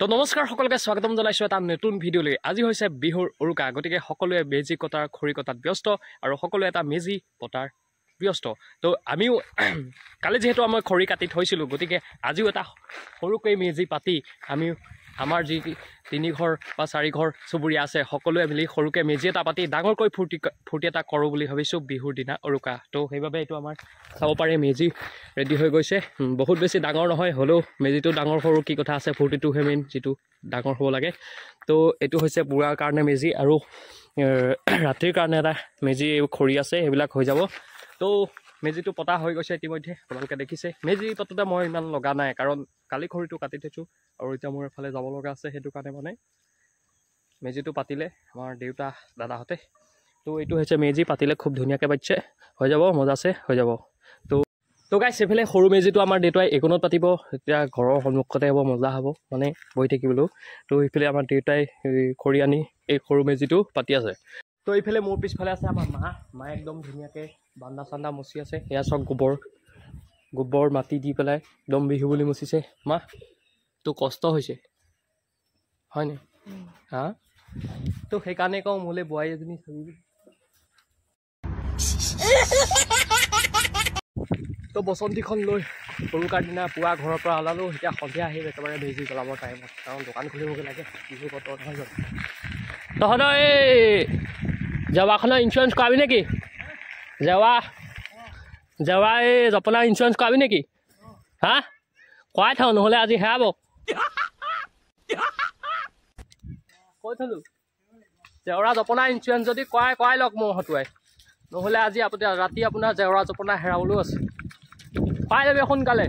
তো নমস্কাৰ সকলোকে স্বাগতম জনাইছোঁ এটা নতুন ভিডিঅ'লৈ। আজি হৈছে বিহুৰ উৰুকা, গতিকে সকলোৱে মেজি কটাৰ খৰি কটাত ব্যস্ত আৰু সকলোৱে এটা মেজি পতাৰ ব্যস্ত। তো আমিও কালি যিহেতু মই খৰি কাটি থৈছিলোঁ, গতিকে আজিও এটা সৰুকৈ মেজি পাতি আমি আমাৰ যি 3 ঘৰ বা 4 ঘৰ চুবুৰীয়া আছে সকলোৱে মিলি সৰুকৈ মেজি এটা পাতি ডাঙৰকৈ ফূৰ্তি এটা কৰোঁ বুলি ভাবিছোঁ বিহুৰ দিনা উৰুকা। তো সেইবাবে এইটো আমাৰ চাব পাৰে মেজি ৰেডি হৈ গৈছে। বহুত বেছি ডাঙৰ নহয়, হ'লেও মেজিটো ডাঙৰ সৰু কি কথা আছে, ফূৰ্তিটোহে মেইন, যিটো ডাঙৰ হ'ব লাগে। তো এইটো হৈছে পুৰাৰ কাৰণে মেজি আৰু ৰাতিৰ কাৰণে এটা মেজি খৰি আছে, সেইবিলাক হৈ যাব। তো মেজিটো পতা হৈ গৈছে ইতিমধ্যে, আপোনালোকে দেখিছে। মেজি পাতোঁতে মই ইমান লগা নাই, কাৰণ কালি খৰিটো কাটি থৈছোঁ আৰু এতিয়া মোৰ এফালে যাব লগা আছে, সেইটো কাৰণে মানে মেজিটো পাতিলে আমাৰ দেউতা দাদাহঁতে। তো এইটো হৈছে মেজি পাতিলে খুব ধুনীয়াকৈ পাতিছে, হৈ যাব, মজাছে হৈ যাব। তো গাইছ, এইফালে সৰু মেজিটো আমাৰ দেউতাই এইকণত পাতিব, এতিয়া ঘৰৰ সন্মুখতে হ'ব, মজা হ'ব মানে বহি থাকিবলৈও। তো এইফালে আমাৰ দেউতাই খৰি আনি এই সৰু মেজিটো পাতি আছে। তো এইফালে মোৰ পিছফালে আছে আমাৰ মায়ে একদম ধুনীয়াকৈ বান্দা চান্দা মচি আছে। এয়া চাওক গোবৰ মাটি দি পেলাই একদম বিহু বুলি মচিছে। মা তো কষ্ট হৈছে হয়নে? হা, তো সেইকাৰণে কওঁ মোলৈ বোৱাৰী এজনী চাবি। তো বসন্তীখন লৈ উৰুকাৰ দিনা পুৱা ঘৰৰ পৰা ওলালোঁ। এতিয়া সন্ধিয়া আহিম একেবাৰে মেজি জ্বলাবৰ টাইমত, কাৰণ দোকান খুলিবগৈ লাগে, বিহু বতৰ নহয় জানো। তহঁতৰ এই জেৱাখনৰ ইঞ্চুৰেঞ্চ কৰাবি নেকি? জেৱা এই জপনা ইঞ্চুৰেঞ্চ কৰাবি নেকি? হা, কৰাই থওঁ, নহ'লে আজি হেৰাব। কৈ থলোঁ জেওৰা জপনা ইঞ্চুৰেঞ্চ যদি কৰাই লওক মোৰ হতুৱাই, নহ'লে আজি ৰাতি আপোনাৰ জেওৰা জপনা হেৰাবলৈও আছে। পাই যাবি সোনকালে।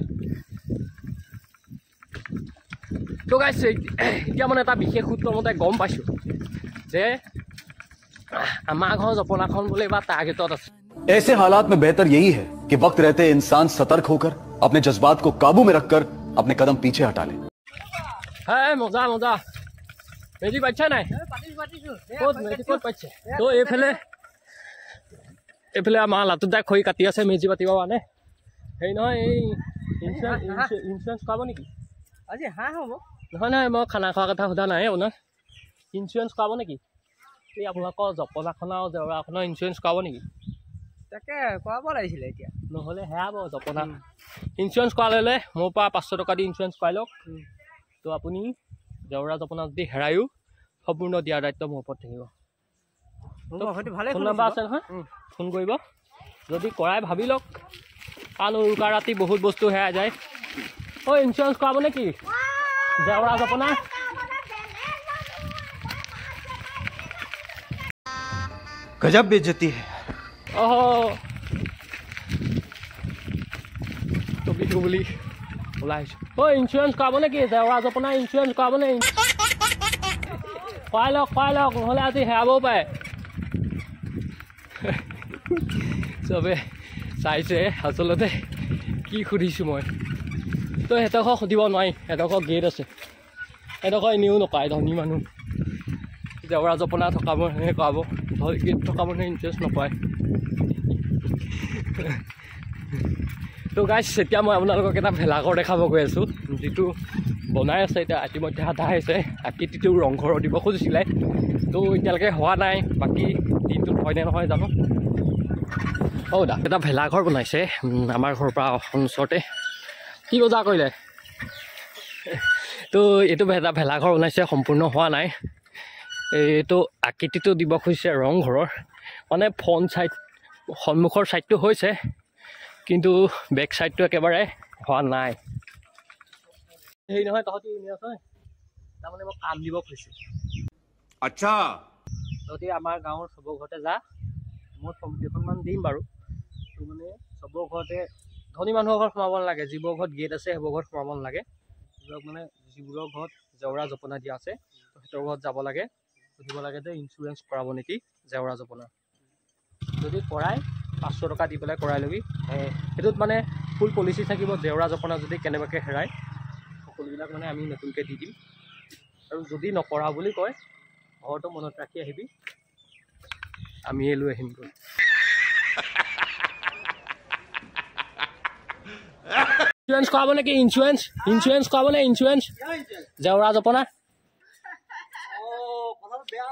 তো গাইছ, এতিয়া মানে এটা বিশেষ সূত্ৰ মতে গম পাইছোঁ যে আমাৰ ঘৰৰ জপনাখন বোলে এইবাৰ টাৰ্গেটত আছে। ऐसे हालात में बेहतर यही है कि वक्त रहते इंसान सतर्क होकर अपने जज्बात को काबू में रखकर अपने कदम पीछे हटा ले। হে মজা মেজি পাতিছে নাই? ক'ত মেজি ক'ত পাতিছে? তো এইফালে আমাৰ লাটুদাই খৰি কাটি আছে মেজি পাতিব কাৰণে। হেৰি নহয়, এই ইঞ্চুৰেঞ্চ কৰাব নেকি? আজি হাঁহ হ'ব নহয়, মই খানা খোৱাৰ কথা সোধা নাই আপোনাক। ইঞ্চুৰেঞ্চ কৰাব নেকি? এই আপোনালোকৰ জপনাখন আৰু জেওৰাখনৰ ইঞ্চুৰেঞ্চ কৰাব নেকি? তাকে কৰাব লাগিছিলে এতিয়া, নহ'লে হেৰাব জপনা। ইঞ্চুৰেঞ্চ কৰা ল'লে মোৰ পৰা 500 টকা দি ইঞ্চুৰেঞ্চ কৰাই লওক। তো আপুনি জেওৰা জপনা যদি হেৰায়ো সম্পূৰ্ণ দিয়াৰ দায়িত্ব মোৰ ওপৰত থাকিব। ফোন নম্বৰ আছে নহয়, ফোন কৰিব যদি কৰাই ভাবি লওক, কাৰণ উৰুকা ৰাতি বহুত বস্তু হেৰাই যায়। অ' ইঞ্চুৰেঞ্চ কৰাব নেকি জেওৰা জপনা? गजब बेइज्जती है। তো বিহু বুলি ওলাই আহিছোঁ। অ' ইঞ্চুৰেঞ্চ কৰাব নেকি জেওৰা জপনা? ইঞ্চুৰেঞ্চ কৰাব নে? কৰাই লওক, নহ'লে আজি হেৰাবও পাৰে। চবে চাইছে আচলতে কি সুধিছোঁ মই। তো সিহঁতক সুধিব নোৱাৰি, সিহঁতক গেট আছে, সিহঁতক এনেও নকৰাই, ধনী মানুহ। জেওৰা জপনা থকা মানুহে কৰাব, গেট থকা মানুহে ইঞ্চুৰেঞ্চ নকৰাই। তো গাইছ, এতিয়া মই আপোনালোকক এটা ভেলাঘৰ দেখাব গৈ আছোঁ, যিটো বনাই আছে এতিয়া ইতিমধ্যে আধা হৈছে। আকৃতিটো ৰংঘৰৰ দিব খুজিছিলে, তো এতিয়ালৈকে হোৱা নাই। বাকী দিনটোত হয়নে নহয় জানো। এটা ভেলাঘৰ বনাইছে আমাৰ ঘৰৰ পৰা ওচৰতে। কি বজাৰ কৰিলে? তো এইটো এটা ভেলাঘৰ বনাইছে, সম্পূৰ্ণ হোৱা নাই। এইটো আকৃতিটো দিব খুজিছে ৰংঘৰৰ, মানে ফ্ৰণ্ট ছাইড সন্মুখৰ ছাইডটো হৈছে, কিন্তু বেক ছাইডটো একেবাৰে হোৱা নাই। হেৰি নহয়, তহঁতি এনে আছ, তাৰমানে মই কাম দিব খুজিছোঁ। अच्छा, তহঁতি আমাৰ গাঁৱৰ চবৰ ঘৰতে যা, মই ফৰ্ম কেইখনমান দিম বাৰু। তো মানে চবৰ ঘৰতে, ধনী মানুহৰ ঘৰত সোমাব নালাগে, যিবোৰ ঘৰত গেট আছে সেইবোৰ ঘৰত সোমাব নালাগে। মানে যিবোৰৰ ঘৰত জেওৰা জপনা দিয়া আছে তো সিহঁতৰ ঘৰত যাব লাগে, সুধিব লাগে যে ইঞ্চুৰেঞ্চ কৰাব নেকি জেওৰা জপনা। যদি কৰাই 500 টকা দি পেলাই কৰাই ল'বি। সেইটোত মানে ফুল পলিচি থাকিব, জেওৰা জপনা যদি কেনেবাকৈ হেৰাই সকলোবিলাক মানে আমি নতুনকৈ দি দিম। আৰু যদি নকৰা বুলি কয়, ঘৰটো মনত ৰাখি আহিবি, আমিয়ে লৈ আহিমগৈ। ইঞ্চুৰেঞ্চ কৰাব নেকি? ইঞ্চুৰেঞ্চ কৰাব নে? ইঞ্চুৰেঞ্চ জেওৰা জপনা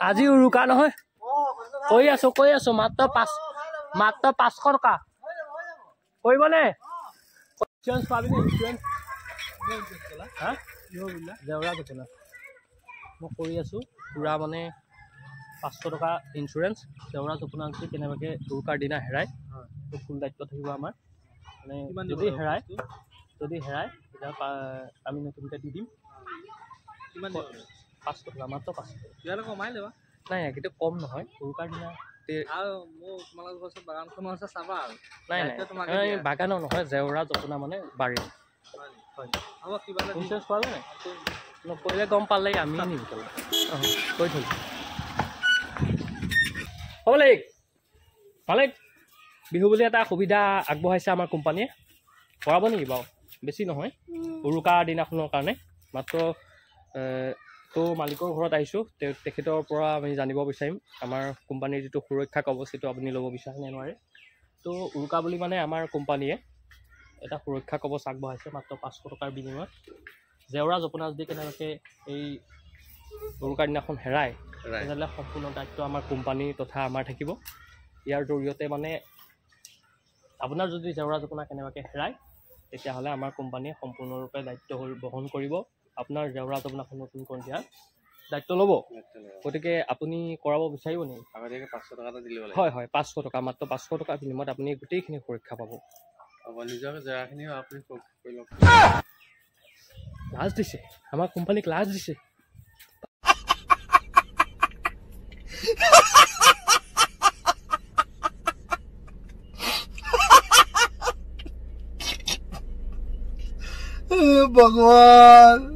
আজি উৰুকা নহয়। কৈ আছো মাত্ৰ 500 টকা কৰিবনে? ইঞ্চুৰেঞ্চ কৰাবি নে? ইঞ্চুৰেঞ্চ জেওৰা জপনা মই কৰি আছো পুৰা মানে 500 টকা ইঞ্চুৰেঞ্চ জেওৰা জপনা যদি কেনেবাকৈ উৰুকাৰ দিনা হেৰাই তো ফুল দায়িত্ব থাকিব আমাৰ। মানে যদি হেৰাই তেতিয়া আমি নতুনকৈ দি দিম। 500 টকা মাত্ৰ 500 টকা কমাই ল'বা। নাই কিন্তু কম নহয় উৰুকাৰ দিনা। আৰু মোৰ তোমালোকৰ ওচৰত বাগানখনো আছে, চাবা আৰু। নাই বাগানৰ নহয়, জেওৰা জপনা মানে বাৰী। হ'ব কিবা এটা ইঞ্চুৰেঞ্চ কৰাব নাই? নকৰিলে গম পালে আমি নিম পেলাই কৈ থলো। হ'ব মালিক বিহু বুলি এটা সুবিধা আগবঢ়াইছে আমাৰ কোম্পানীয়ে। কৰাব নেকি বাৰু? বেছি নহয়, উৰুকা দিনাখনৰ কাৰণে মাত্ৰ। তো মালিকৰ ঘৰত আহিছোঁ, তেখেতৰ পৰা আমি জানিব বিচাৰিম আমাৰ কোম্পানীৰ যিটো সুৰক্ষা কৱচ সেইটো আপুনি ল'ব বিচাৰে নে নোৱাৰে। তো উৰুকা বুলি মানে আমাৰ কোম্পানীয়ে এটা সুৰক্ষা কৱচ আগবঢ়াইছে মাত্ৰ 500 টকাৰ বিনিময়ত। জেওৰা জপনা যদি কেনেবাকৈ এই উৰুকাৰ দিনাখন হেৰাই তেতিয়াহ'লে সম্পূৰ্ণ দায়িত্ব আমাৰ কোম্পানী তথা আমাৰ থাকিব। ইয়াৰ জৰিয়তে মানে আপোনাৰ যদি জেওৰা জপনা কেনেবাকৈ হেৰাই তেতিয়াহ'লে আমাৰ কোম্পানীয়ে সম্পূৰ্ণৰূপে দায়িত্ব বহন কৰিব। আপোনাৰ জেওৰা জপনাখন নতুন কৰি দিয়াৰ দায়িত্ব ল'ব। গতিকে আপুনি কৰাব বিচাৰিব নেকি? আগতীয়াকৈ 500 টকা এটা দিলে হয় 500 টকা মাত্ৰ 500 টকাৰ বিনিময়ত আপুনি গোটেইখিনি সুৰক্ষা পাব। নিজৰ জেগাখিনিও আপুনি কৰি লওক। লাজ দিছে আমাৰ কোম্পানীক, লাজ দিছে। भगवान